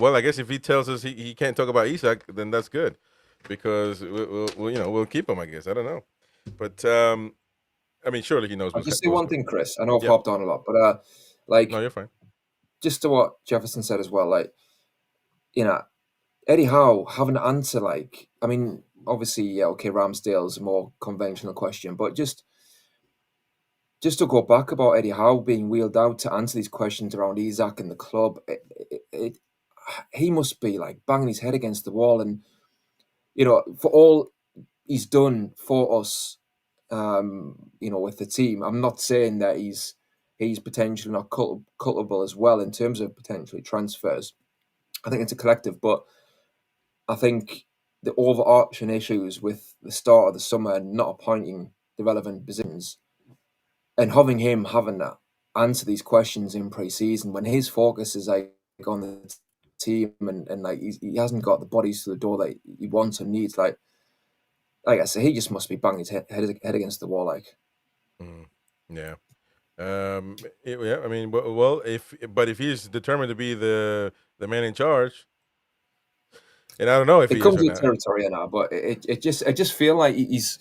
Well, I guess if he tells us he can't talk about Isak, then that's good, because we'll keep him. I guess I don't know, but I mean, surely he knows I'll what's just say one thing, Chris. I know I've Yeah. hopped on a lot, but No, you're fine. just to what Jefferson said as well, like, you know, Eddie Howe having to answer, like, I mean, obviously, yeah, okay, Ramsdale's a more conventional question, but just to go back about Eddie Howe being wheeled out to answer these questions around Isak and the club, he must be like banging his head against the wall, and for all he's done for us, with the team. I'm not saying that he's potentially not cuttable as well in terms of potentially transfers. I think it's a collective, but I think the overarching issues with the start of the summer and not appointing the relevant positions and having to answer these questions in pre-season when his focus is like on the team and like he hasn't got the bodies to the door that he wants and needs. Like I said, he just must be banging his head against the wall. Like, Yeah. Yeah. I mean, well, if he's determined to be the man in charge, and I don't know if it he is comes or with not. territory now, but I just feel like he's,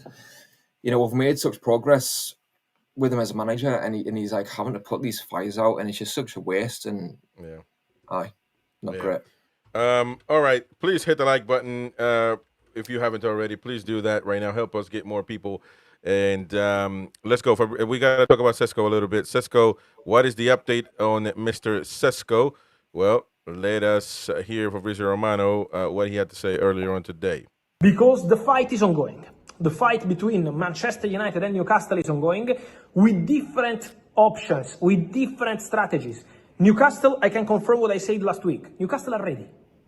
we've made such progress with him as a manager, and he's like having to put these fires out, and it's just such a waste. And not great. All right, please hit the like button if you haven't already. Please do that right now. Help us get more people. And let's go. We got to talk about Sesko a little bit. Sesko, what is the update on Mr. Sesko? Well, let us hear from Fabrizio Romano what he had to say earlier on today. Because the fight is ongoing. The fight between Manchester United and Newcastle is ongoing with different options, with different strategies. Newcastle, I can confirm what I said last week. Newcastle are ready.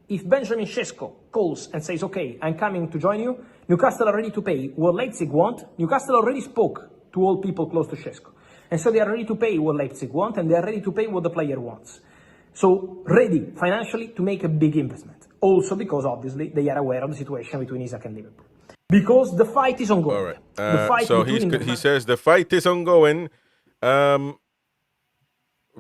If Benjamin Sesko calls and says, okay, I'm coming to join you, Newcastle are ready to pay what Leipzig want. Newcastle already spoke to all people close to Sesko. And so they are ready to pay what Leipzig want, and they are ready to pay what the player wants. So ready financially to make a big investment. Also because obviously they are aware of the situation between Isak and Liverpool. Because the fight is ongoing. All right. So he says the fight is ongoing.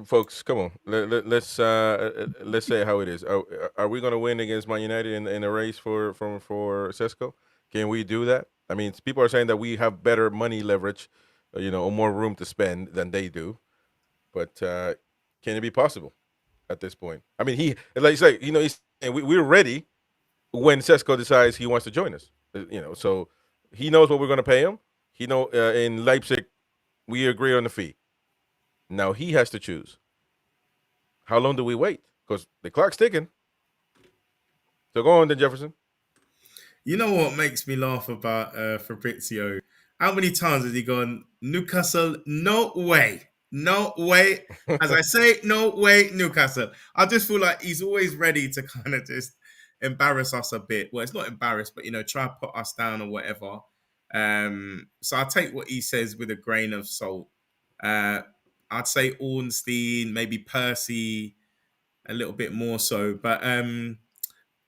Folks, come on. Let's say how it is. Are we going to win against Man United in a race for Sesko? Can we do that? I mean, people are saying that we have better money leverage, or more room to spend than they do. But can it be possible at this point? I mean, he's saying, we're ready when Sesko decides he wants to join us. So he knows what we're going to pay him. In Leipzig, we agree on the fee. Now he has to choose. How long do we wait? Because the clock's ticking. So go on then, Jefferson. You know what makes me laugh about Fabrizio? How many times has he gone, Newcastle, no way. No way. As I say, no way, Newcastle. I just feel like he's always ready to kind of just embarrass us a bit. Well, it's not embarrassed, but, try to put us down or whatever. So I take what he says with a grain of salt. I'd say Ornstein, maybe Percy, a little bit more so. But in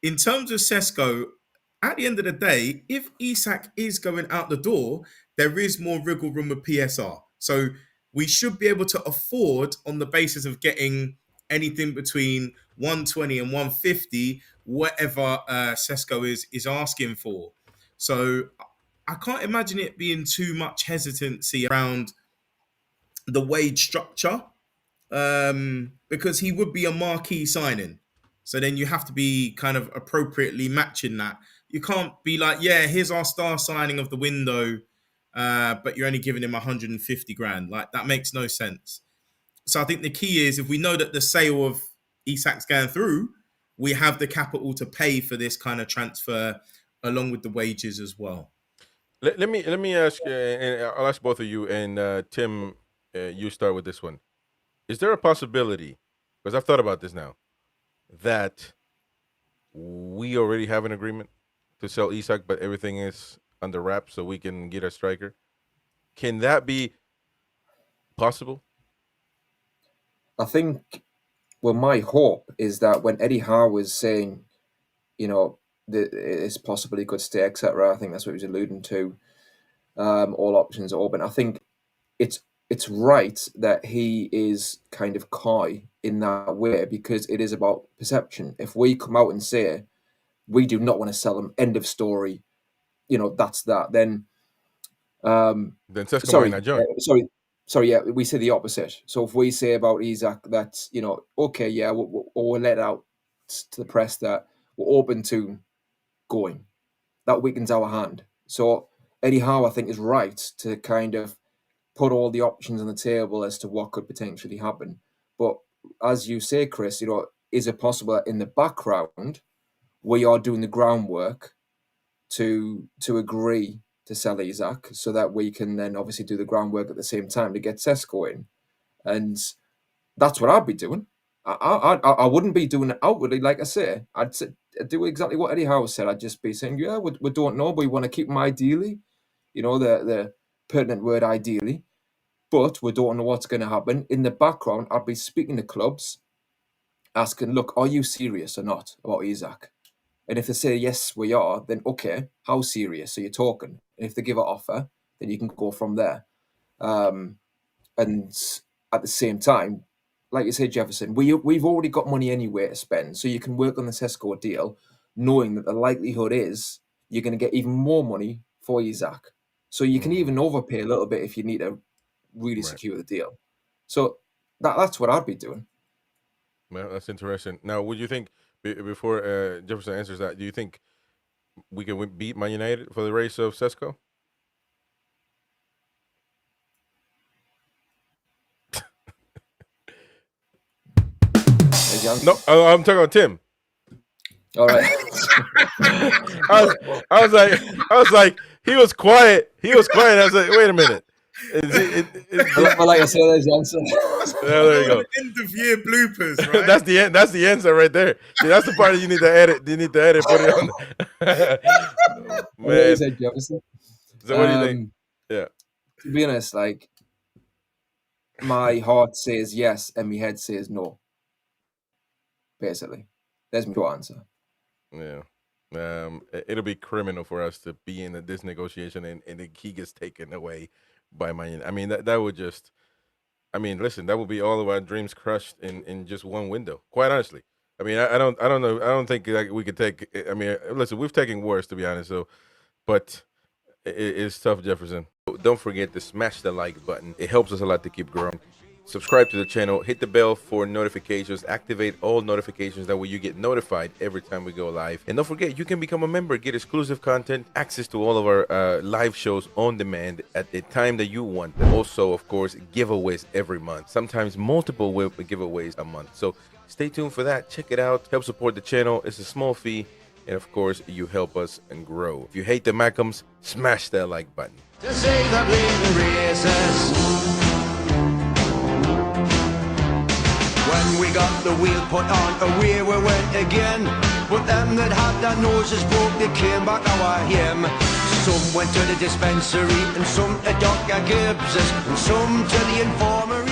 terms of Sesko, at the end of the day, if Isak is going out the door, there is more wriggle room with PSR. So we should be able to afford, on the basis of getting anything between 120 and 150, whatever Sesko is asking for. So I can't imagine it being too much hesitancy around the wage structure, because he would be a marquee signing. So then you have to be kind of appropriately matching that. You can't be like, yeah, here's our star signing of the window, but you're only giving him 150 grand. Like, that makes no sense. So I think the key is, if we know that the sale of Isak's going through, we have the capital to pay for this kind of transfer along with the wages as well. Let me ask, and I'll ask both of you, and Tim, you start with this one. Is there a possibility, because I've thought about this now, that we already have an agreement to sell Isak, but everything is under wraps so we can get a striker? Can that be possible? I think, well, my hope is that when Eddie Howe was saying, that it's possible he could stay, etc., I think that's what he was alluding to. All options are open. I think it's it's right that he is kind of coy in that way, because it is about perception. If we come out and say we do not want to sell him, end of story, that's that, then Sesko might not join. sorry, yeah, we say the opposite. So if we say about Isak that, okay, yeah, we'll let out to the press that we're open to going, that weakens our hand. So Eddie Howe, I think, is right to kind of put all the options on the table as to what could potentially happen. But as you say, Chris, is it possible that in the background we are doing the groundwork to agree to sell Isak, so that we can then obviously do the groundwork at the same time to get Sesko in? And that's what I'd be doing. I wouldn't be doing it outwardly, like I say. I'd do exactly what Eddie Howe said. I'd just be saying, yeah, we don't know, but we want to keep him ideally. The pertinent word ideally, but we don't know what's going to happen. In the background, I'd be speaking to clubs, asking, look, are you serious or not about Isak? And if they say, yes, we are, then okay, how serious are you talking? And if they give an offer, then you can go from there. And at the same time, like you say, Jefferson, we've already got money anyway to spend, so you can work on the Sesko deal, knowing that the likelihood is you're going to get even more money for Isak. So you can even overpay a little bit if you need to really secure the deal. So that's what I'd be doing. Well, that's interesting. Now, would you think, before Jefferson answers that, do you think we can beat Man United for the race of Sesko? No, I'm talking about Tim. All right. I was like, he was quiet. I was like, wait a minute. Well, like I said, there's the answer. There you go. End of year bloopers, right? That's the end. That's the answer right there. See, that's the part that you need to edit. You need to edit. Put it on. What you said, Jefferson. So what do you think? Yeah. To be honest, like, my heart says yes and my head says no. Basically, there's my short answer. Yeah. It'll be criminal for us to be in this negotiation and he gets taken away by Man. I mean, that would just. I mean, listen, that would be all of our dreams crushed in just one window. Quite honestly, I mean, I don't know. I don't think like we could take. I mean, listen, we've taken worse, to be honest. So, but it's tough, Jefferson. Don't forget to smash the like button. It helps us a lot to keep growing. Subscribe to the channel. Hit the bell for notifications. Activate all notifications. That way you get notified every time we go live. And don't forget, you can become a member, get exclusive content, access to all of our live shows on demand at the time that you want. And also, of course, giveaways every month. Sometimes multiple giveaways a month. So stay tuned for that. Check it out. Help support the channel. It's a small fee. And of course, you help us and grow. If you hate the Mackhams, smash that like button. To save the bleeding races. When we got the wheel put on, away we went again. But them that had their noses broke, they came back our him. Some went to the dispensary, and some to Dr. Gibbs's, and some to the infirmary.